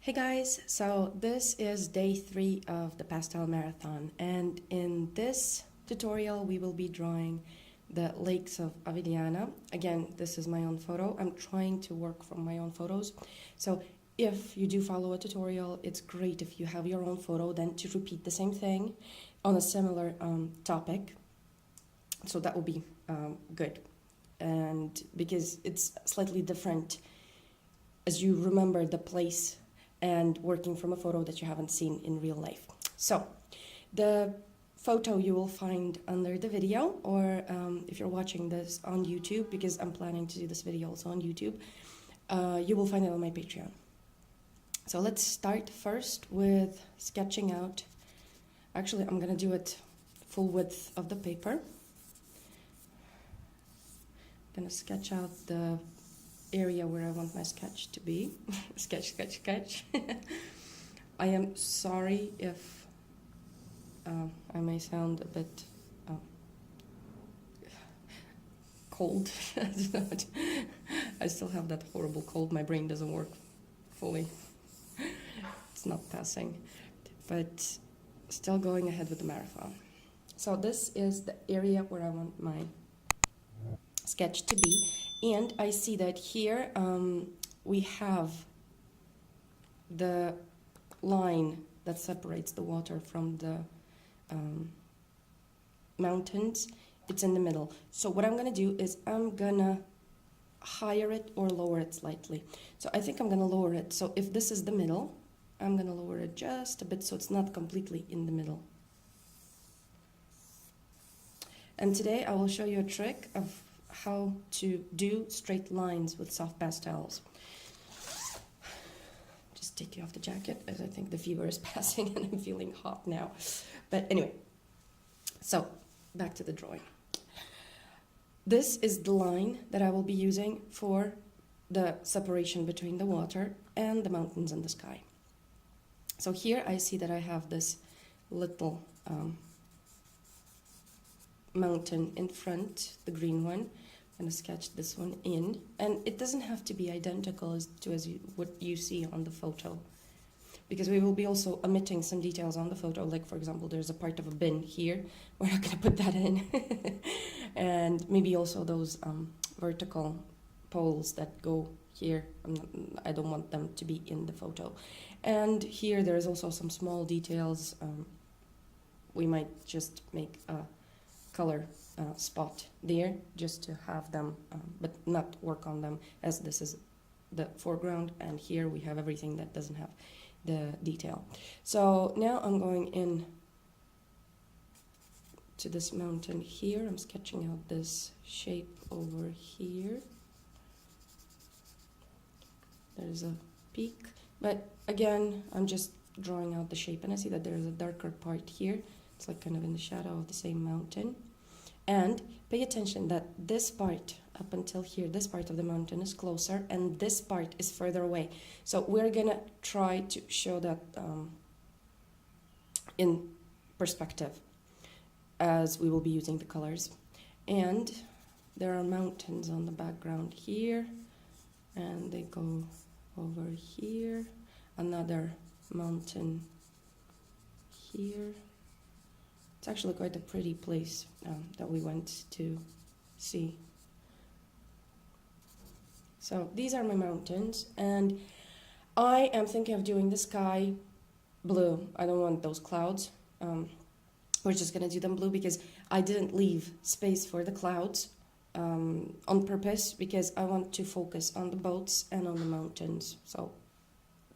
Hey guys, so this is day 3 of the Pastel Marathon, and in this tutorial we will be drawing the lakes of Avigliana. Again, this is my own photo. I'm trying to work from my own photos, so if you do follow a tutorial, it's great if you have your own photo then to repeat the same thing on a similar topic, so that will be good, and because it's slightly different as you remember the place and working from a photo that you haven't seen in real life. So the photo you will find under the video, or if you're watching this on YouTube, because I'm planning to do this video also on YouTube, you will find it on my Patreon. So let's start first with sketching out. Actually, I'm gonna do it full width of the paper. I'm gonna sketch out the area where I want my sketch to be. sketch. I am sorry if I may sound a bit cold. I still have that horrible cold. My brain doesn't work fully. It's not passing, but still going ahead with the marathon. So this is the area where I want my sketch to be, and I see that here we have the line that separates the water from the mountains. It's in the middle. So what I'm gonna do is I'm gonna higher it or lower it slightly. So I think I'm gonna lower it. So if this is the middle, I'm gonna lower it just a bit so it's not completely in the middle. And today I will show you a trick of how to do straight lines with soft pastels. Just take you off the jacket as I think the fever is passing and I'm feeling hot now. But anyway, so back to the drawing. This is the line that I will be using for the separation between the water and the mountains and the sky. So here I see that I have this little mountain in front, the green one. I'm going to sketch this one in, and it doesn't have to be identical as what you see on the photo, because we will be also omitting some details on the photo, like for example there's a part of a bin here, we're not going to put that in, and maybe also those vertical poles that go here, I don't want them to be in the photo. And here there's also some small details. We might just make a color spot there just to have them, but not work on them, as this is the foreground and here we have everything that doesn't have the detail. So now I'm going in to this mountain here. I'm sketching out this shape over here. There's a peak, but again I'm just drawing out the shape, and I see that there's a darker part here. It's like kind of in the shadow of the same mountain. And pay attention that this part up until here, this part of the mountain is closer and this part is further away. So we're gonna try to show that in perspective as we will be using the colors. And there are mountains on the background here, and they go over here, another mountain here. It's actually quite a pretty place that we went to see. So these are my mountains, and I am thinking of doing the sky blue. I don't want those clouds. We're just gonna do them blue because I didn't leave space for the clouds on purpose, because I want to focus on the boats and on the mountains. So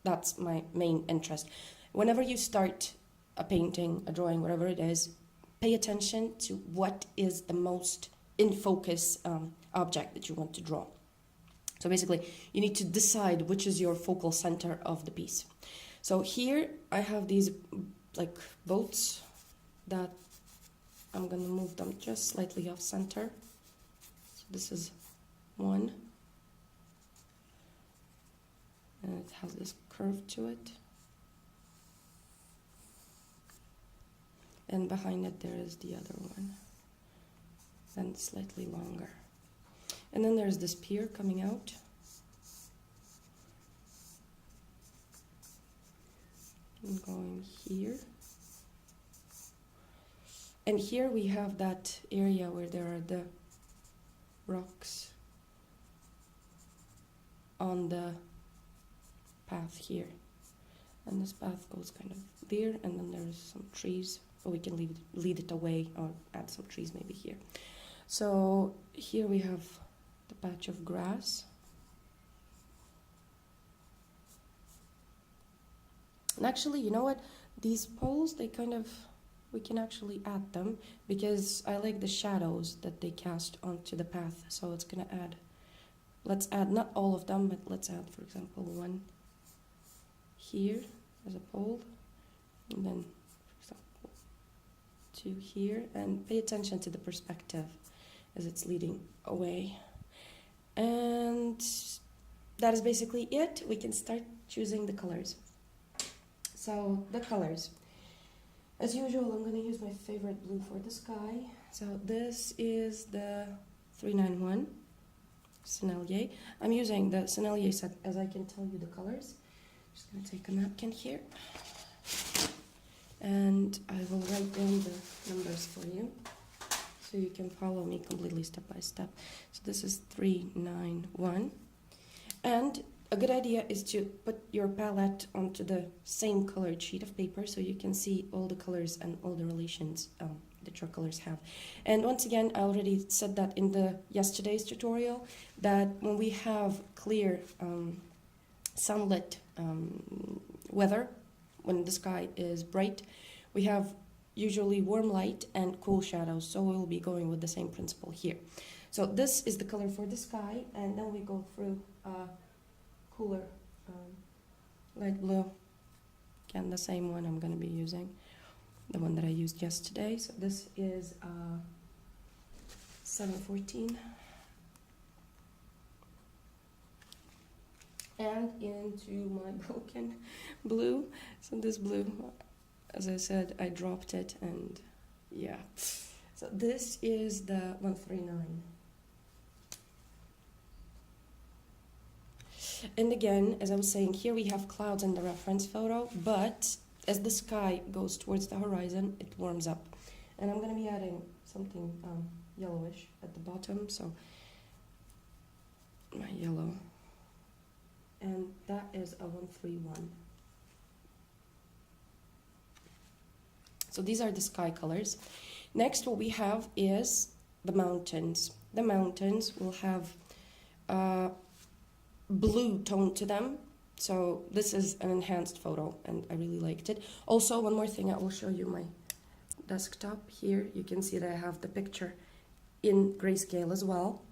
that's my main interest. Whenever you start a painting, a drawing, whatever it is, pay attention to what is the most in focus object that you want to draw. So basically, you need to decide which is your focal center of the piece. So here I have these like boats that I'm gonna move them just slightly off center. So this is one, and it has this curve to it. And behind it there is the other one, and slightly longer. And then there's this pier coming out. I'm going here. And here we have that area where there are the rocks on the path here. And this path goes kind of there, and then there's some trees, or we can lead it away or add some trees maybe here. So here we have the patch of grass. And actually, you know what? These poles, they kind of, we can actually add them because I like the shadows that they cast onto the path. So it's gonna add, let's add not all of them, but let's add, for example, one here as a pole, and then, for example, two here, and pay attention to the perspective as it's leading away. And that is basically it. We can start choosing the colors. So the colors, as usual, I'm going to use my favorite blue for the sky. So this is the 391 Sennelier. I'm using the Sennelier set as I can tell you the colors. Just going to take a napkin here, and I will write down the numbers for you so you can follow me completely step by step. So this is 391, and a good idea is to put your palette onto the same colored sheet of paper so you can see all the colors and all the relations that your colors have. And once again, I already said that in the yesterday's tutorial, that when we have clear sunlit weather, when the sky is bright, we have usually warm light and cool shadows, so we'll be going with the same principle here. So this is the color for the sky, and then we go through cooler light blue, again the same one I'm going to be using, the one that I used yesterday. So this is 714, and into my broken blue. So this blue, as I said, I dropped it, and yeah, so this is the 139. And again, as I was saying, here we have clouds in the reference photo, but as the sky goes towards the horizon, it warms up. And I'm going to be adding something yellowish at the bottom, so my yellow. And that is a 131. So these are the sky colors. Next, what we have is the mountains. The mountains will have blue tone to them. So this is an enhanced photo, and I really liked it. Also, one more thing, I will show you my desktop here. You can see that I have the picture in grayscale as well.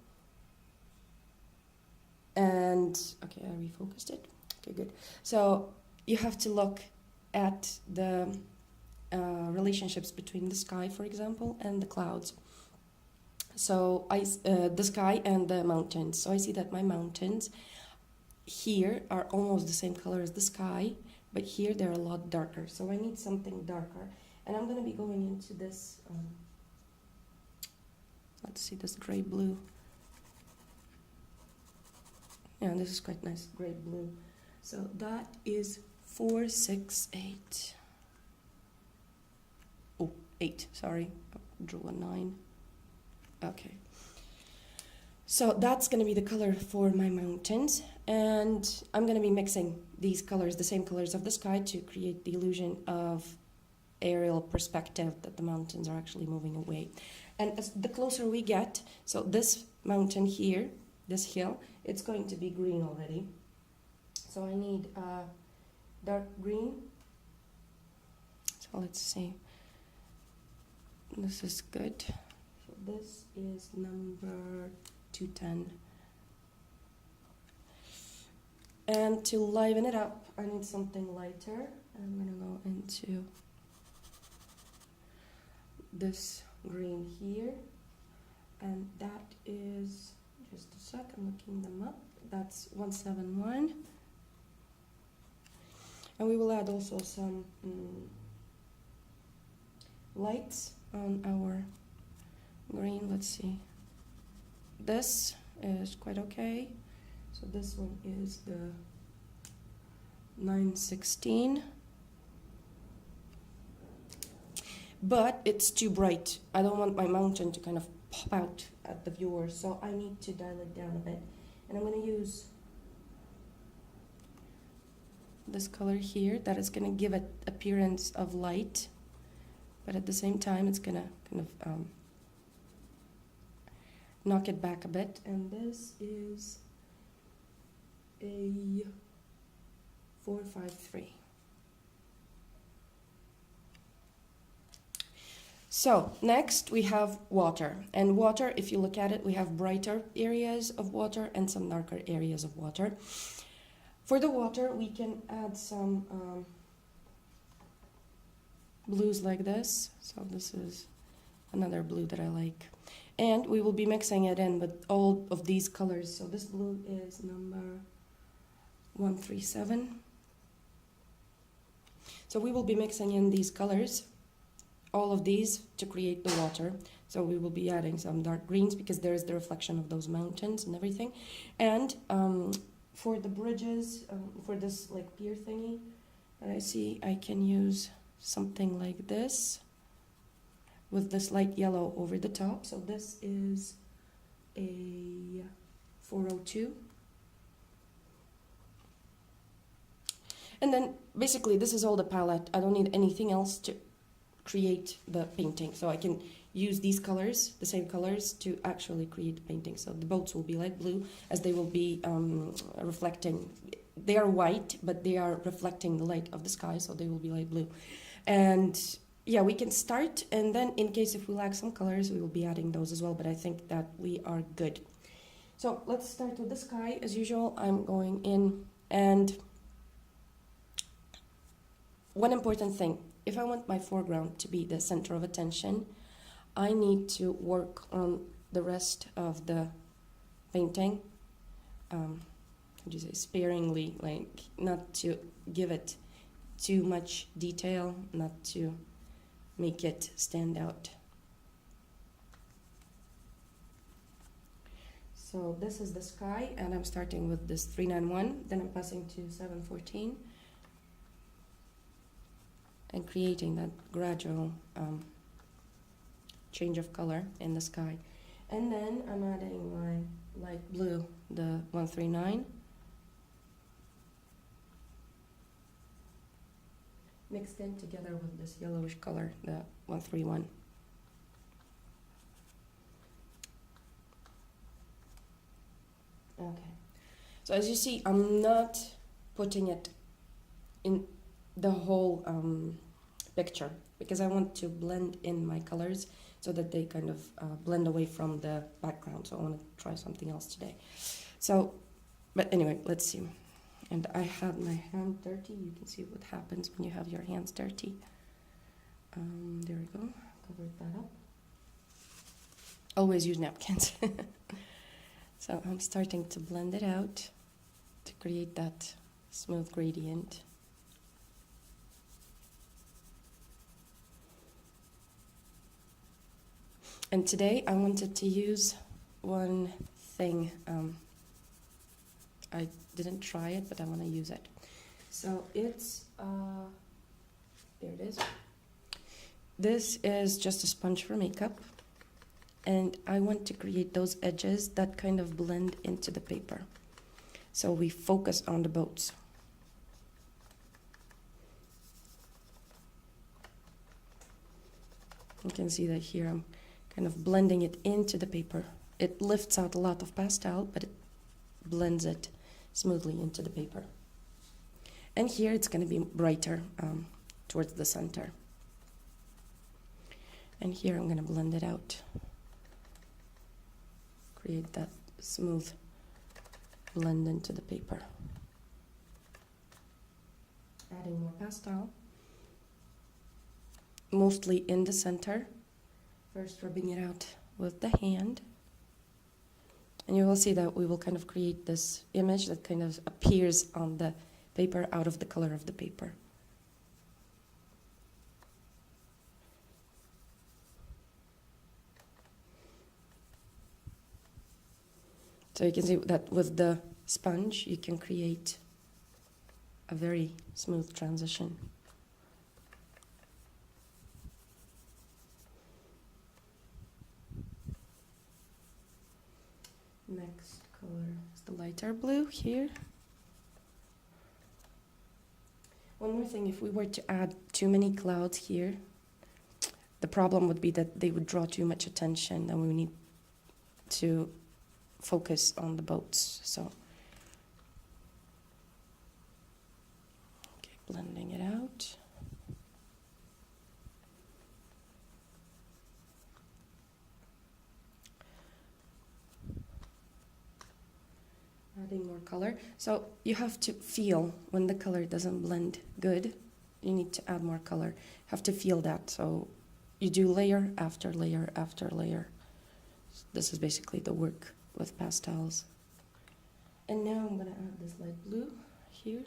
And okay, I refocused it. Okay, good. So you have to look at the relationships between the sky, for example, and the clouds. So the sky and the mountains. So I see that my mountains here are almost the same color as the sky, but here they're a lot darker. So I need something darker, and I'm going to be going into this. Let's see, this gray blue. Yeah, this is quite nice, gray blue. So that is 468. Oh, 8. Sorry, I drew a 9. Okay. So that's going to be the color for my mountains, and I'm going to be mixing these colors, the same colors of the sky, to create the illusion of aerial perspective that the mountains are actually moving away. And as the closer we get, so this mountain here, this hill, it's going to be green already. So I need dark green. So let's see. This is good. So this is number 210. And to liven it up, I need something lighter. I'm going to go into this green here. And that is, just a sec, I'm looking them up. That's 171. And we will add also some lights on our green. Let's see. This is quite okay. So this one is the 916. but it's too bright. I don't want my mountain to kind of pop out at the viewer, so I need to dial it down a bit. And I'm going to use this color here that is going to give it appearance of light, but at the same time it's going to kind of knock it back a bit. And this is a 453. So next we have water, and water, if you look at it, we have brighter areas of water and some darker areas of water. For the water, we can add some blues like this. So this is another blue that I like. And we will be mixing it in with all of these colors. So this blue is number 137. So we will be mixing in these colors, all of these, to create the water. So we will be adding some dark greens because there is the reflection of those mountains and everything. And for the bridges, for this like pier thingy that I see, I can use something like this with this light yellow over the top. So this is a 402. And then basically this is all the palette. I don't need anything else to create the painting. So I can use these colors, the same colors, to actually create the painting. So the boats will be light blue, as they will be reflecting. They are white, but they are reflecting the light of the sky, so they will be light blue. And yeah, we can start, and then in case if we lack some colors, we will be adding those as well, but I think that we are good. So let's start with the sky. As usual, I'm going in, and one important thing, if I want my foreground to be the center of attention, I need to work on the rest of the painting, how do you say, sparingly, like not to give it too much detail, not to make it stand out. So this is the sky, and I'm starting with this 391, then I'm passing to 714, and creating that gradual change of color in the sky. And then I'm adding my light blue, the 139, mixed in together with this yellowish color, the 131. Okay, so as you see, I'm not putting it in the whole picture, because I want to blend in my colors so that they kind of blend away from the background. So I want to try something else today. So, but anyway, let's see. And I had my hand dirty. You can see what happens when you have your hands dirty. There we go, covered that up. Always use napkins. So I'm starting to blend it out to create that smooth gradient. And today I wanted to use one thing. I didn't try it, but I want to use it. So it's, there it is. This is just a sponge for makeup. And I want to create those edges that kind of blend into the paper. So we focus on the boats. You can see that here I'm kind of blending it into the paper. It lifts out a lot of pastel, but it blends it smoothly into the paper. And here it's going to be brighter towards the center. And here I'm going to blend it out. Create that smooth blend into the paper. Adding more pastel. Mostly in the center. First rubbing it out with the hand. And you will see that we will kind of create this image that kind of appears on the paper out of the color of the paper. So you can see that with the sponge you can create a very smooth transition. color is the lighter blue here. One more thing, if we were to add too many clouds here, the problem would be that they would draw too much attention, and we need to focus on the boats. So, okay, blending it out. Adding more color. So you have to feel when the color doesn't blend good, you need to add more color. You have to feel that. So you do layer after layer after layer. This is basically the work with pastels. And now I'm gonna add this light blue here.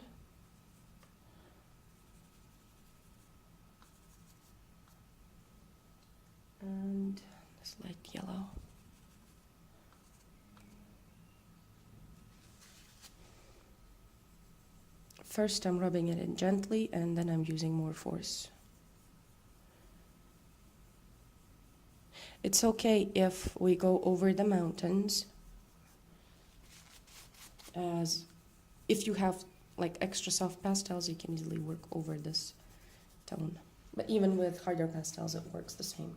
And this light yellow. First I'm rubbing it in gently, and then I'm using more force. It's okay if we go over the mountains, as if you have like extra soft pastels, you can easily work over this tone. But even with harder pastels, it works the same.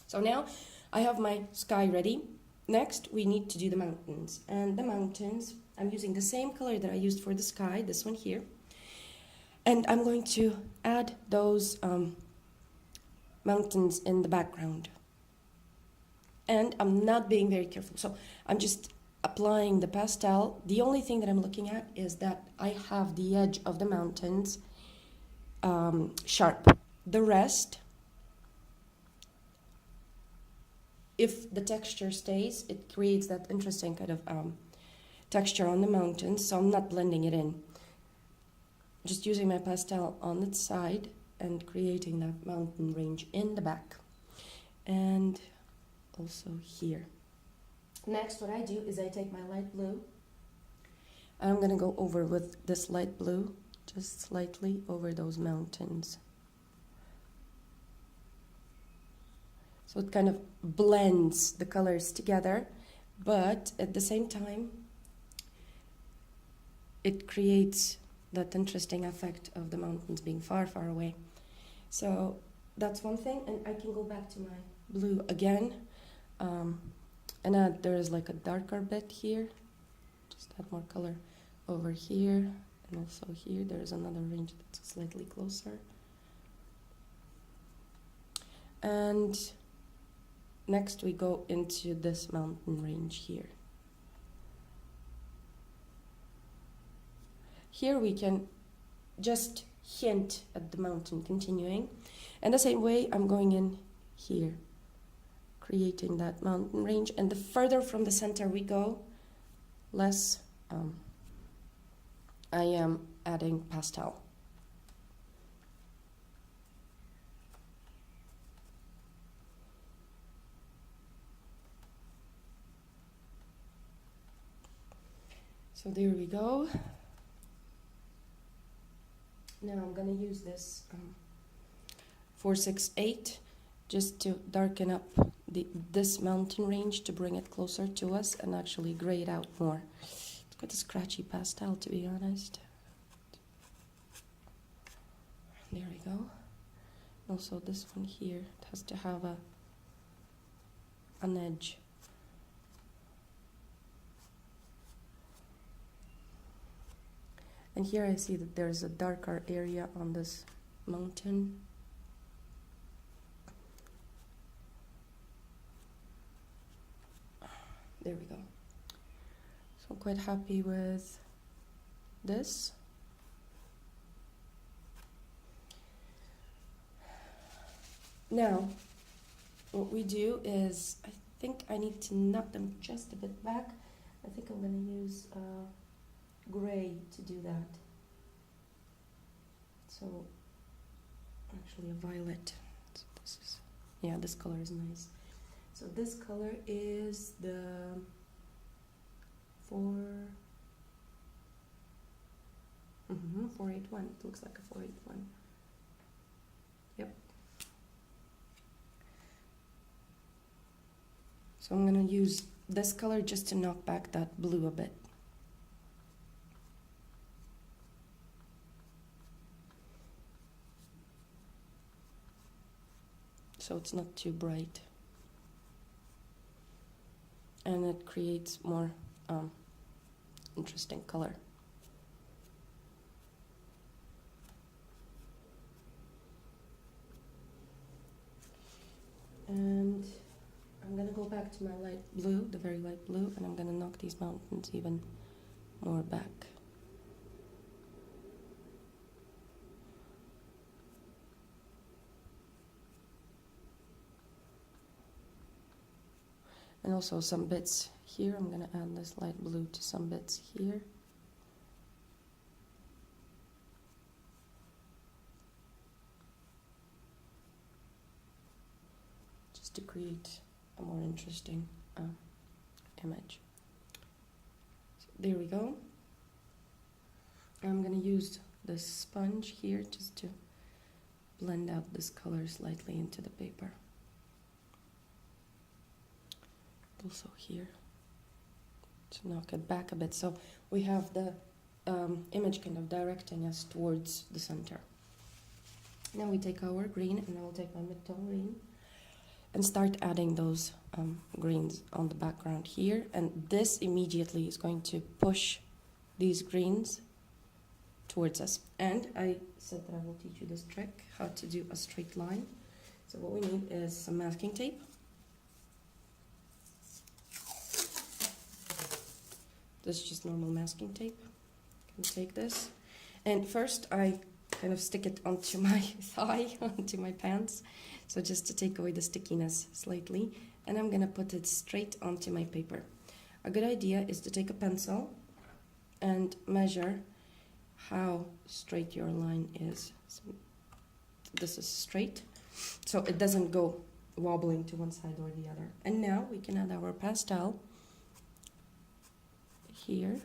So now I have my sky ready. Next, we need to do the mountains. And the mountains, I'm using the same color that I used for the sky, this one here. And I'm going to add those mountains in the background. And I'm not being very careful. So I'm just applying the pastel. The only thing that I'm looking at is that I have the edge of the mountains sharp. The rest, if the texture stays, it creates that interesting kind of texture on the mountains, so I'm not blending it in. Just using my pastel on its side and creating that mountain range in the back. And also here. Next, what I do is I take my light blue. I'm going to go over with this light blue, just slightly over those mountains. So it kind of blends the colors together, but at the same time, it creates that interesting effect of the mountains being far, far away. So that's one thing, and I can go back to my blue again, and there is like a darker bit here. Just add more color over here, and also here. There is another range that's slightly closer. And next we go into this mountain range here. Here we can just hint at the mountain continuing. And the same way I'm going in here, creating that mountain range. And the further from the center we go, less I am adding pastel. So there we go. Now I'm going to use this 468 just to darken up this mountain range to bring it closer to us and actually gray it out more. It's quite a scratchy pastel, to be honest. There we go. Also this one here, it has to have an edge. And here I see that there's a darker area on this mountain. There we go. So I'm quite happy with this. Now, what we do is, I think I need to knock them just a bit back. I think I'm going to use gray to do that. So actually a violet. So this is, yeah, this color is nice. So this color is the 481. It looks like a 481. Yep. So I'm gonna use this color just to knock back that blue a bit. So it's not too bright. And it creates more interesting color. And I'm gonna go back to my light blue, the very light blue, and I'm gonna knock these mountains even more back. And also some bits here, I'm gonna add this light blue to some bits here. Just to create a more interesting image. So there we go. I'm gonna use this sponge here just to blend out this color slightly into the paper. Also here to knock it back a bit, so we have the image kind of directing us towards the center. Now we take our green, and I will take my mid-tone green and start adding those greens on the background here, and this immediately is going to push these greens towards us. And I said that I will teach you this trick, how to do a straight line. So what we need is some masking tape. This is just normal masking tape. You can take this, and first I kind of stick it onto my thigh, onto my pants, so just to take away the stickiness slightly, and I'm gonna put it straight onto my paper. A good idea is to take a pencil and measure how straight your line is. So this is straight, so it doesn't go wobbling to one side or the other. And now we can add our pastel here.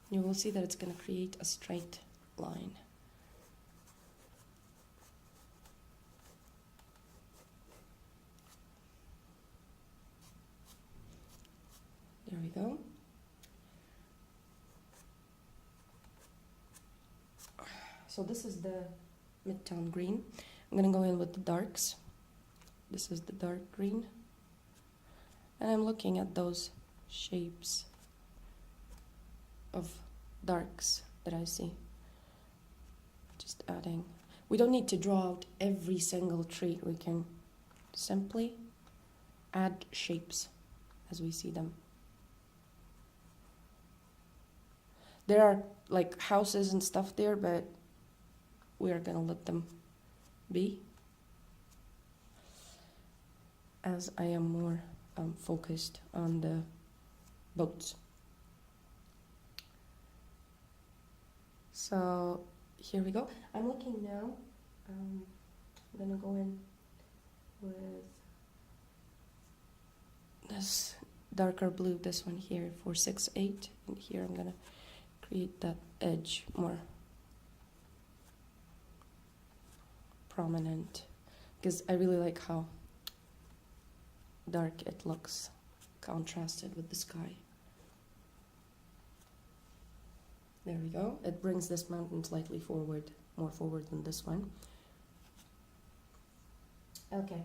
You will see that it's going to create a straight line. There we go. So this is the mid-tone green. I'm going to go in with the darks. This is the dark green. And I'm looking at those shapes of darks that I see. Just adding. We don't need to draw out every single tree. We can simply add shapes as we see them. There are like houses and stuff there, but we are gonna let them be, as I am more focused on the boats. So here we go. I'm looking now. I'm gonna go in with this darker blue, this one here, 468, and here I'm gonna create that edge more prominent, because I really like how dark it looks contrasted with the sky. There we go. It brings this mountain slightly forward, more forward than this one. Okay,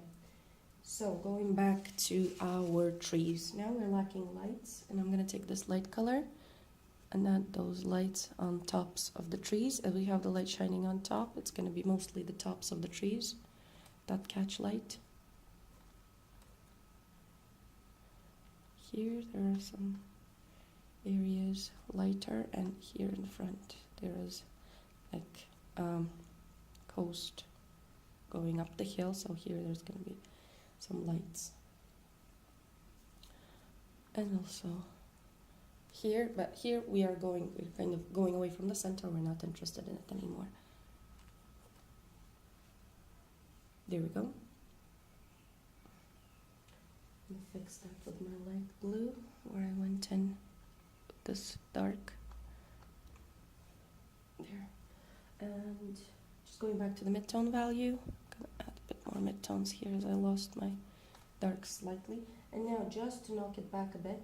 so going back to our trees. Now we're lacking lights, and I'm gonna take this light color and add those lights on tops of the trees. As we have the light shining on top, it's gonna be mostly the tops of the trees that catch light. Here there are some areas lighter, and here in front there is like coast going up the hill, so here there's going to be some lights. And also here, but here we're kind of going away from the center. We're not interested in it anymore. There we go. Let me fix that with my light blue, where I went in with this dark. There. And just going back to the mid-tone value, I'm gonna add a bit more mid-tones here as I lost my dark slightly. And now just to knock it back a bit,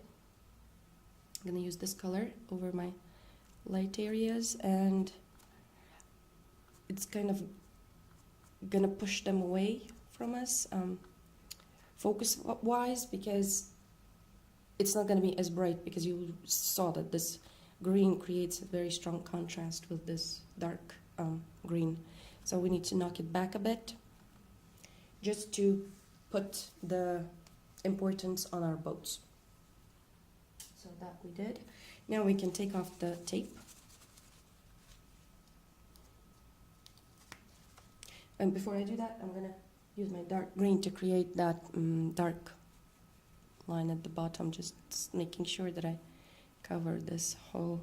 I'm gonna use this color over my light areas, and it's kind of gonna push them away from us focus wise, because it's not gonna be as bright, because you saw that this green creates a very strong contrast with this dark green. So we need to knock it back a bit just to put the importance on our boats. So that we did. Now we can take off the tape. And before I do that, I'm gonna use my dark green to create that dark line at the bottom, just making sure that I cover this whole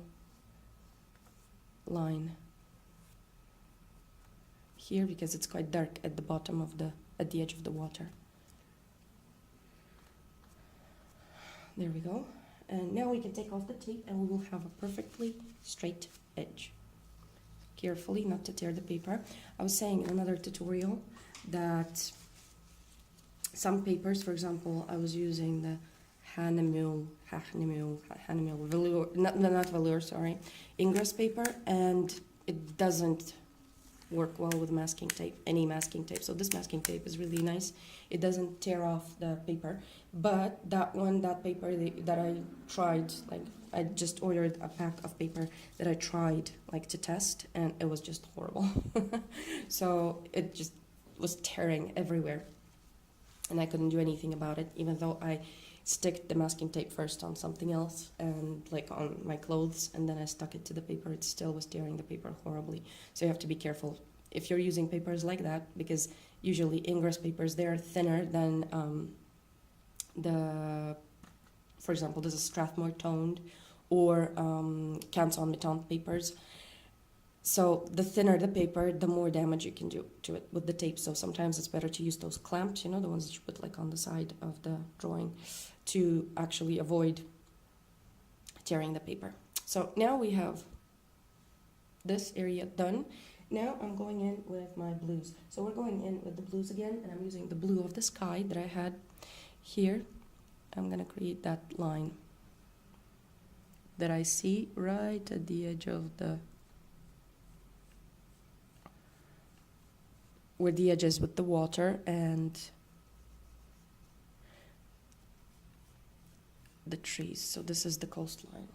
line here, because it's quite dark at the bottom of at the edge of the water. There we go. And now we can take off the tape, and we will have a perfectly straight edge. Carefully, not to tear the paper. I was saying in another tutorial that some papers, for example, I was using the Hahnemühl velour, not velour, sorry, Ingress paper, and it doesn't work well with masking tape, any masking tape. So this masking tape is really nice. It doesn't tear off the paper, but that paper that I tried, like I just ordered a pack of paper that I tried like to test, and it was just horrible. So it just was tearing everywhere, and I couldn't do anything about it, even though I stick the masking tape first on something else, and like on my clothes, and then I stuck it to the paper. It still was tearing the paper horribly. So you have to be careful if you're using papers like that, because usually Ingress papers, they're thinner than for example, this is Strathmore toned or Canson Meton papers. So the thinner the paper, the more damage you can do to it with the tape. So sometimes it's better to use those clamps, you know, the ones that you put like on the side of the drawing, to actually avoid tearing the paper. So now we have this area done. Now I'm going in with my blues. So we're going in with the blues again, and I'm using the blue of the sky that I had here. I'm gonna create that line that I see right at the edge of where the edge is with the water and the trees. So this is the coastline.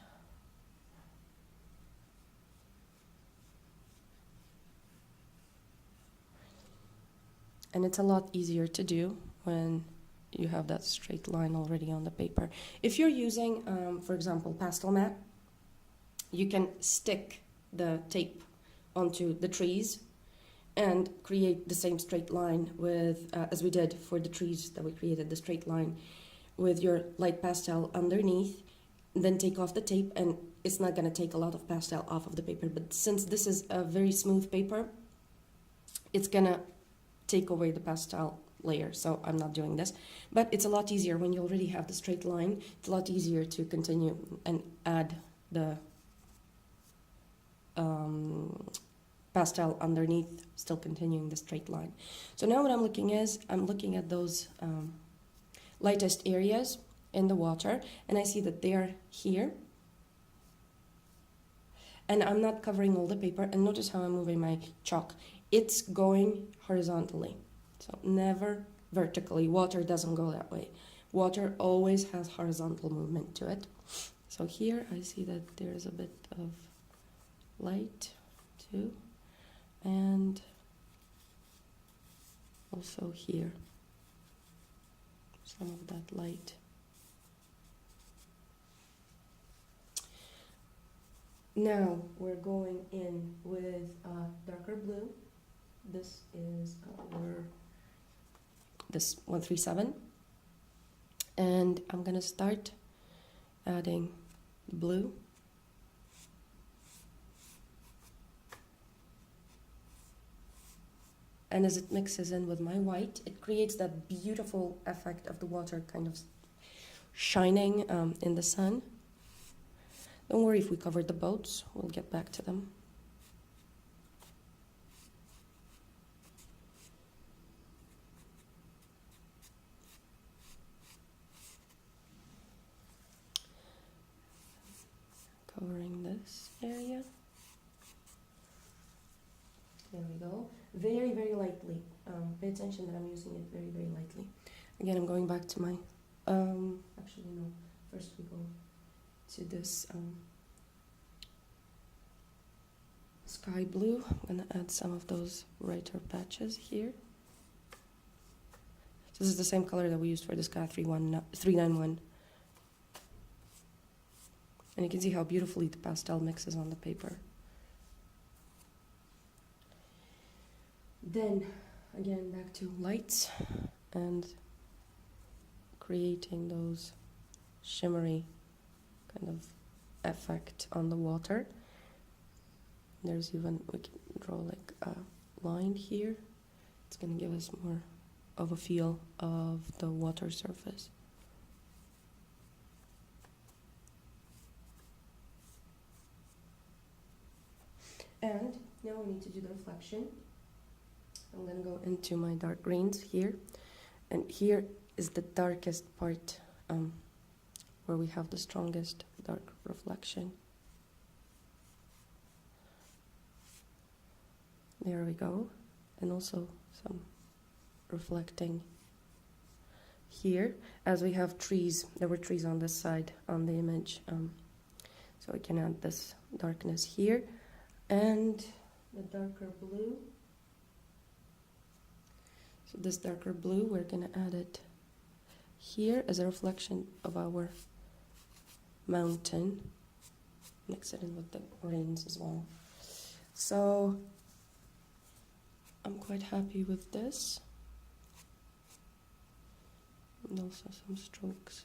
And it's a lot easier to do when you have that straight line already on the paper. If you're using, for example, Pastel mat, you can stick the tape onto the trees and create the same straight line with, as we did for the trees that we created, the straight line with your light pastel underneath, then take off the tape, and it's not gonna take a lot of pastel off of the paper. But since this is a very smooth paper, it's gonna take away the pastel layer, so I'm not doing this. But it's a lot easier when you already have the straight line. It's a lot easier to continue and add the pastel underneath, still continuing the straight line. So now what I'm looking at those lightest areas in the water, and I see that they are here, and I'm not covering all the paper. And notice how I'm moving my chalk. It's going horizontally, so never vertically. Water doesn't go that way. Water always has horizontal movement to it. So here I see that there's a bit of light too, and also here some of that light. Now we're going in with darker blue. This is this 137, and I'm gonna start adding blue. And as it mixes in with my white, it creates that beautiful effect of the water kind of shining in the sun. Don't worry if we covered the boats, we'll get back to them. pay attention that I'm using it very, very lightly. Again, I'm going back to my, actually no, first we go to this sky blue. I'm gonna add some of those brighter patches here. This is the same color that we used for the Sky 391. And you can see how beautifully the pastel mixes on the paper. Then, again, back to lights and creating those shimmery kind of effect on the water. There's even, we can draw like a line here. It's going to give us more of a feel of the water surface. And now we need to do the reflection. I'm going to go into my dark greens here. And here is the darkest part where we have the strongest dark reflection. There we go. And also some reflecting here, as we have trees. There were trees on this side on the image, so we can add this darkness here. And the darker blue, so this darker blue, we're gonna add it here as a reflection of our mountain. Mix it in with the greens as well. So I'm quite happy with this. And also some strokes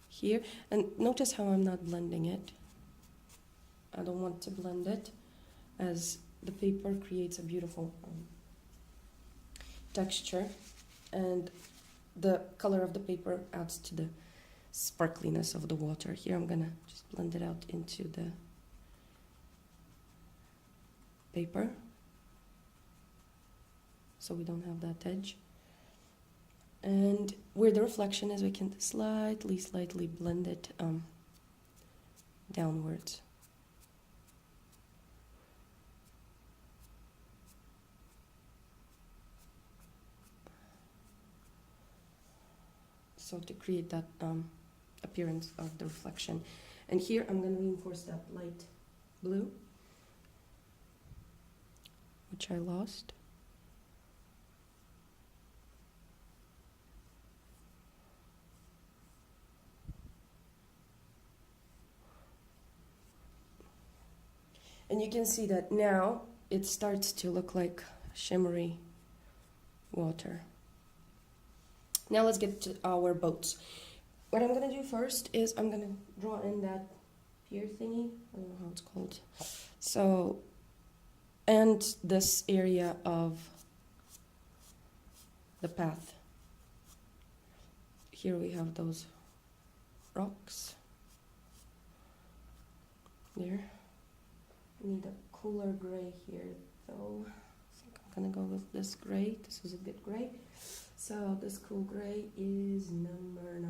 here. And notice how I'm not blending it. I don't want to blend it, as the paper creates a beautiful texture, and the color of the paper adds to the sparkliness of the water. Here I'm gonna just blend it out into the paper so we don't have that edge. And where the reflection is, we can slightly blend it downwards. So to create that appearance of the reflection. And here I'm going to reinforce that light blue, which I lost. And you can see that now it starts to look like shimmery water. Now let's get to our boats. What I'm going to do first is I'm going to draw in that pier thingy. I don't know how it's called. So, and this area of the path. Here we have those rocks. There. I need a cooler gray here though. I think I'm going to go with this gray. This is a good gray. So this cool gray is number.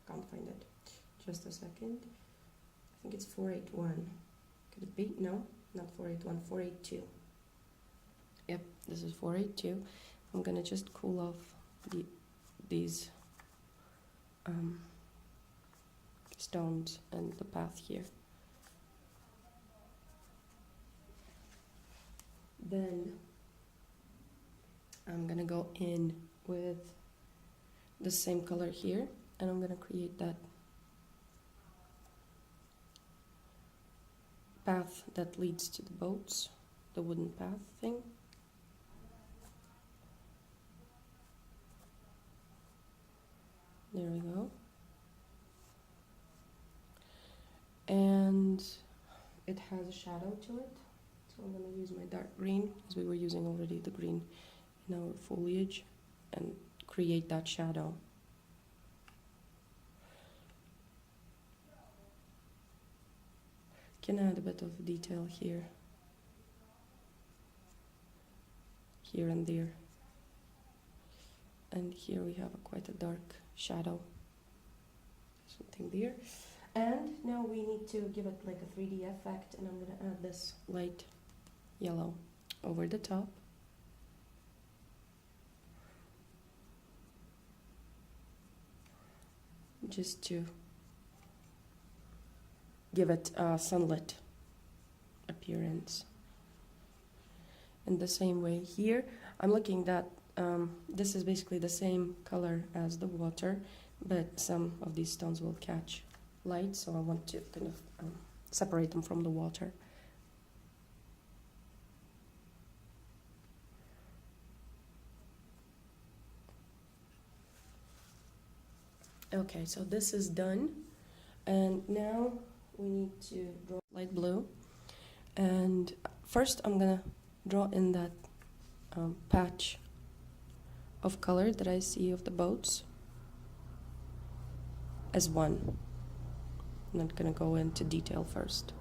Can't find it. Just a second. I think it's 481. Could it be? No, not 481, 482. Yep, this is 482. I'm gonna just cool off these stones and the path here. Then I'm gonna go in with the same color here, and I'm gonna create that path that leads to the boats, the wooden path thing. There we go. And it has a shadow to it. So I'm going to use my dark green, as we were using already the green in our foliage, and create that shadow. Can add a bit of detail here and there. And here we have quite a dark shadow. Something there. And now we need to give it like a 3D effect, and I'm going to add this light yellow over the top. Just to give it a sunlit appearance. In the same way here, I'm looking that this is basically the same color as the water, but some of these stones will catch light, so I want to kind of separate them from the water. Okay, so this is done, and now we need to draw light blue. And first I'm gonna draw in that patch of color that I see of the boats as one. I'm not gonna go into detail first.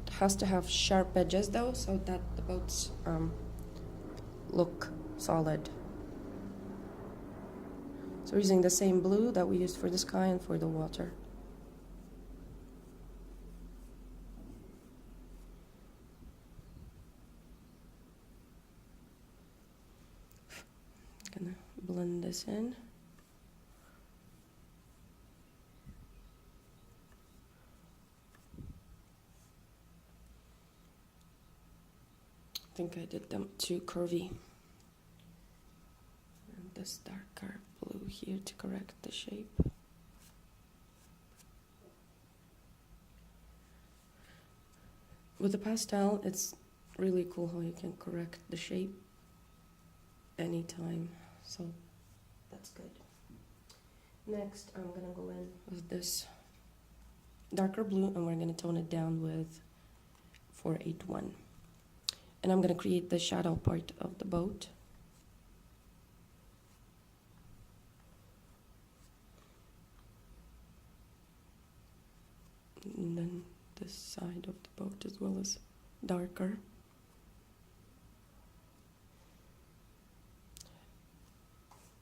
It has to have sharp edges though, so that the boats look solid. So we're using the same blue that we used for the sky and for the water. Gonna blend this in. I think I did them too curvy. And this darker blue here to correct the shape. With the pastel, it's really cool how you can correct the shape anytime, so that's good. Next, I'm gonna go in with this darker blue, and we're gonna tone it down with 481. And I'm gonna create the shadow part of the boat. And then this side of the boat as well is darker.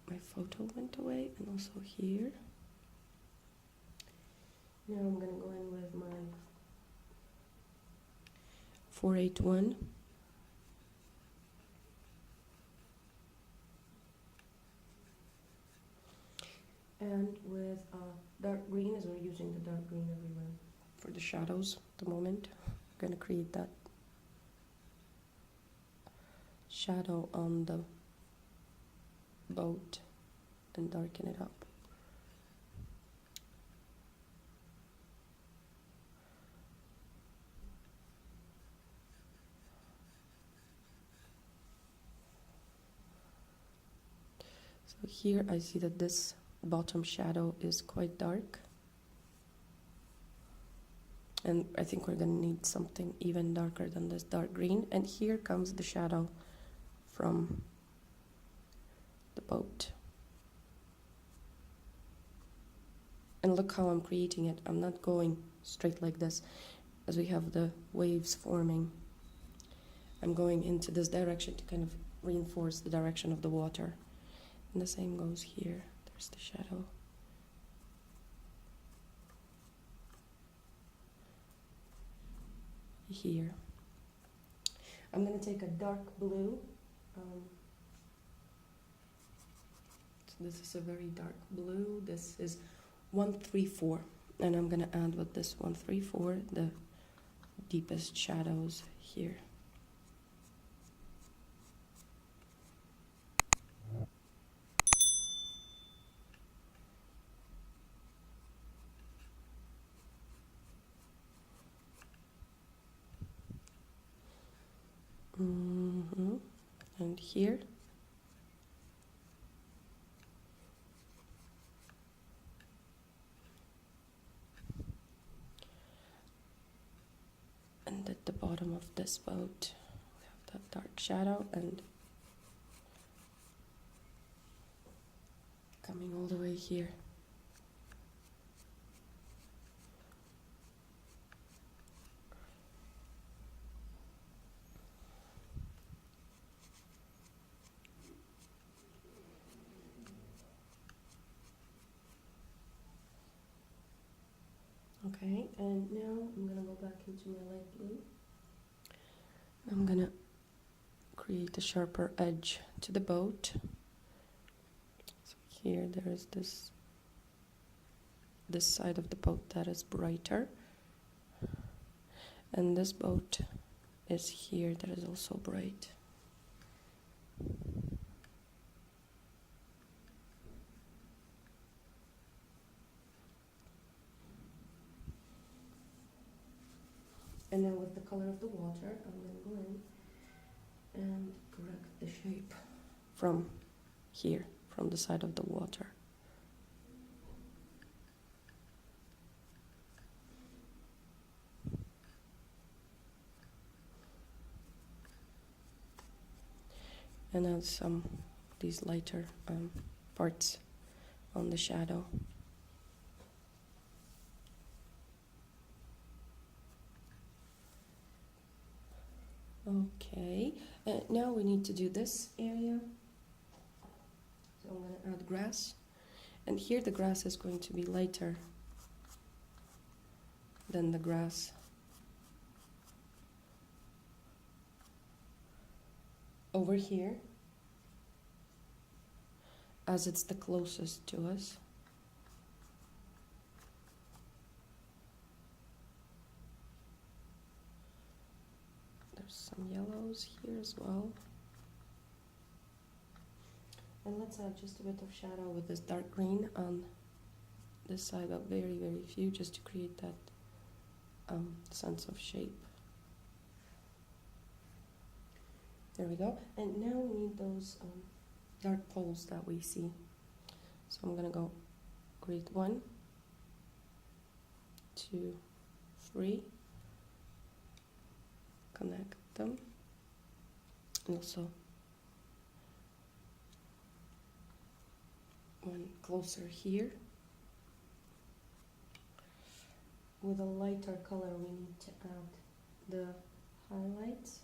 My photo went away, and also here. Now I'm gonna go in with my 481. And with dark green, as we're using the dark green everywhere for the shadows at the moment. I'm gonna create that shadow on the boat and darken it up. So here I see that this bottom shadow is quite dark, and I think we're gonna need something even darker than this dark green. And here comes the shadow from the boat. And look how I'm creating it. I'm not going straight like this as we have the waves forming. I'm going into this direction to kind of reinforce the direction of the water. And the same goes here. There's the shadow. Here. I'm going to take a dark blue. So this is a very dark blue. This is 134. And I'm going to add with this 134 the deepest shadows here. And here. And at the bottom of this boat, we have that dark shadow, and coming all the way here. Okay, and now I'm gonna go back into my light blue. I'm gonna create a sharper edge to the boat. So here there is this side of the boat that is brighter, and this boat is here that is also bright. And then with the color of the water, I'm going to go in and correct the shape from here, from the side of the water. And add some these lighter parts on the shadow. Okay, now we need to do this area. So I'm going to add grass, and here the grass is going to be lighter than the grass over here, as it's the closest to us. There's some yellows here as well. And let's add just a bit of shadow with this dark green on this side, but very, very few, just to create that sense of shape. There we go. And now we need those dark poles that we see. So I'm gonna go create 1, 2, 3, connect them, and also one closer here. With a lighter color, we need to add the highlights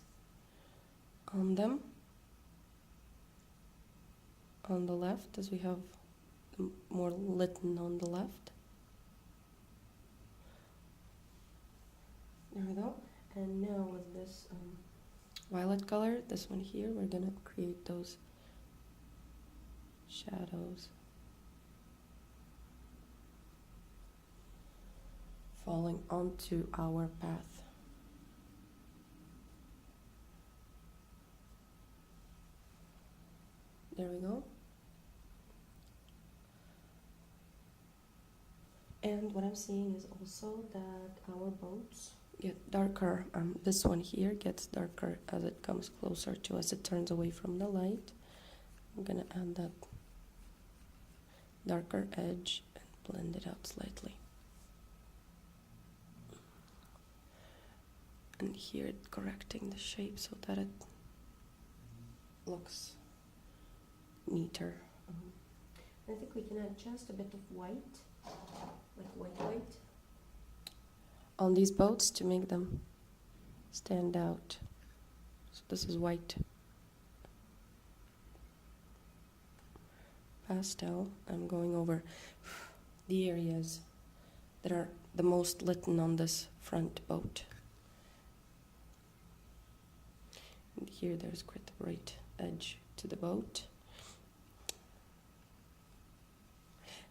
on them on the left, as we have more lit on the left. There we go. And now with this violet color, this one here, we're gonna create those shadows falling onto our path. There we go. And what I'm seeing is also that our boats get darker. This one here gets darker as it comes closer to us. It turns away from the light. I'm gonna add that darker edge and blend it out slightly. And here correcting the shape so that it looks neater. I think we can add just a bit of white, like white, on these boats to make them stand out. So this is white. Pastel. I'm going over the areas that are the most lit on this front boat. And here there's quite a bright edge to the boat.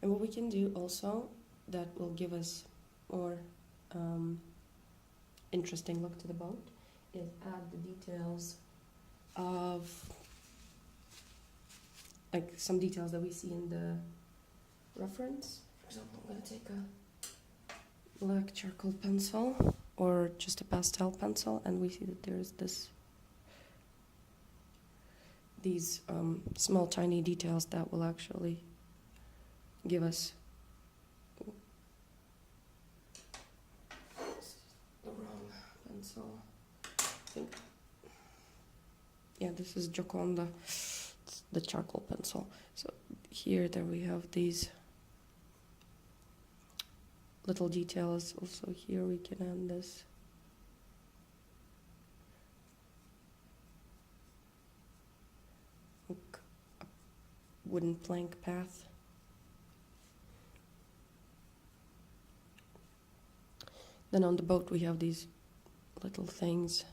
And what we can do also that will give us more interesting look to the boat is add the details of, like, some details that we see in the reference. For example, I'm going to take a black charcoal pencil or just a pastel pencil, and we see that there's these small tiny details that will actually give us the wrong pencil. I think, yeah, this is Gioconda, it's the charcoal pencil. So here, there we have these little details. Also here we can add this wooden plank path. Then on the boat we have these little things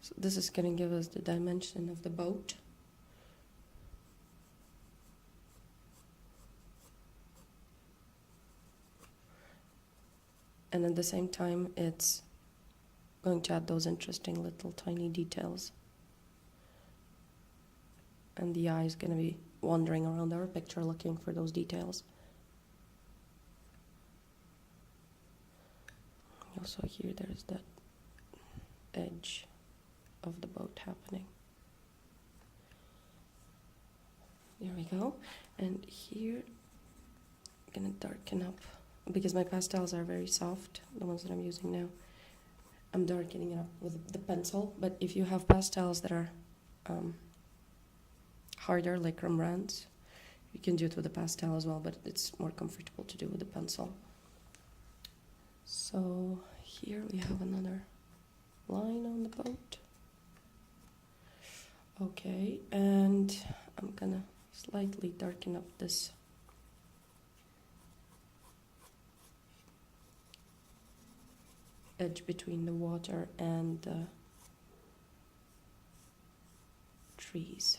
So this is going to give us the dimension of the boat. And at the same time, it's going to add those interesting little tiny details. And the eye is going to be wandering around our picture looking for those details. Also here there's that edge of the boat happening. There we go. And here I'm gonna darken up, because my pastels are very soft, the ones that I'm using now. I'm darkening it up with the pencil, but if you have pastels that are harder, like Rembrandt's, you can do it with a pastel as well, but it's more comfortable to do with a pencil. So here we have another line on the boat. Okay, and I'm gonna slightly darken up this edge between the water and the trees.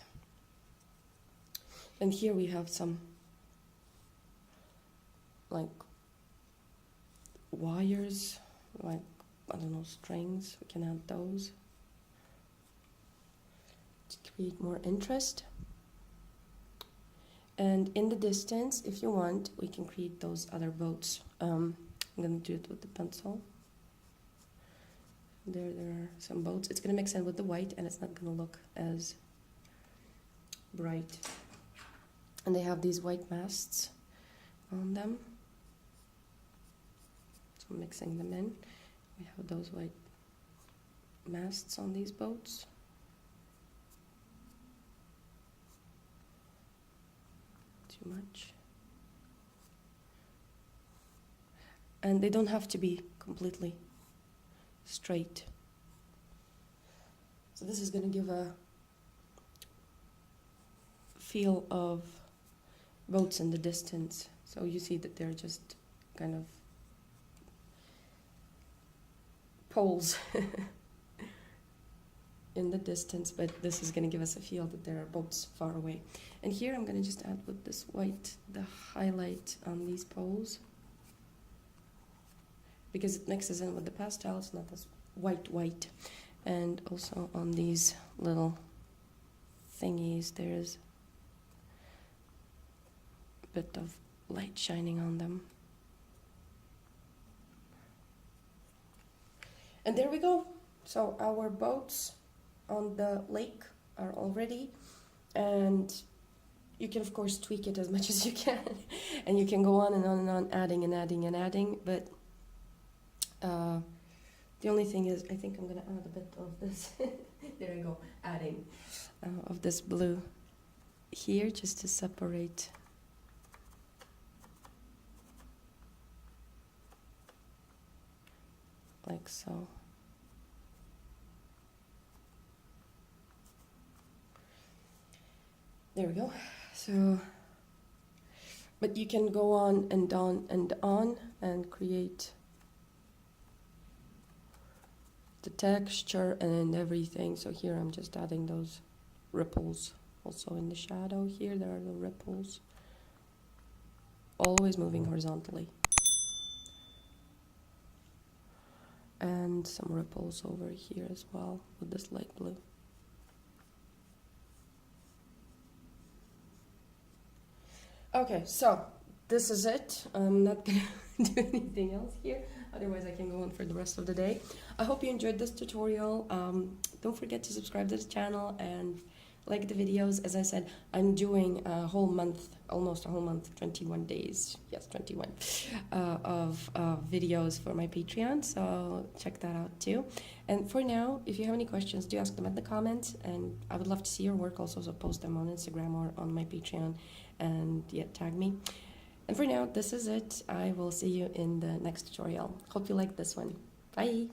And here we have some like wires, like, I don't know, strings. We can add those to create more interest. And in the distance, if you want, we can create those other boats. I'm going to do it with the pencil. There are some boats. It's going to mix in with the white, and it's not going to look as bright. And they have these white masts on them. So I'm mixing them in. We have those white masts on these boats. Too much. And they don't have to be completely straight. So this is going to give a feel of boats in the distance. So you see that they're just kind of poles in the distance, but this is going to give us a feel that there are boats far away. And here I'm going to just add with this white the highlight on these poles, because it mixes in with the pastel. It's not as white. And also on these little thingies there's a bit of light shining on them. And there we go. So our boats on the lake are all ready, and you can of course tweak it as much as you can and you can go on and on and on, adding and adding and adding, but the only thing is I think I'm gonna add a bit of this there you go, adding of this blue here just to separate like so. There we go. So, but you can go on and on and on and create the texture and everything. So here I'm just adding those ripples. Also in the shadow here there are the ripples, always moving horizontally. And some ripples over here as well with this light blue. Okay, so this is it. I'm not gonna do anything else here, otherwise I can go on for the rest of the day. I hope you enjoyed this tutorial. Don't forget to subscribe to the channel and like the videos. As I said, I'm doing a whole month, almost a whole month, 21 days, yes, 21, of videos for my Patreon, so check that out too. And for now, if you have any questions, do ask them in the comments, and I would love to see your work also, so post them on Instagram or on my Patreon, and yeah, tag me. And for now, this is it. I will see you in the next tutorial. Hope you like this one. Bye!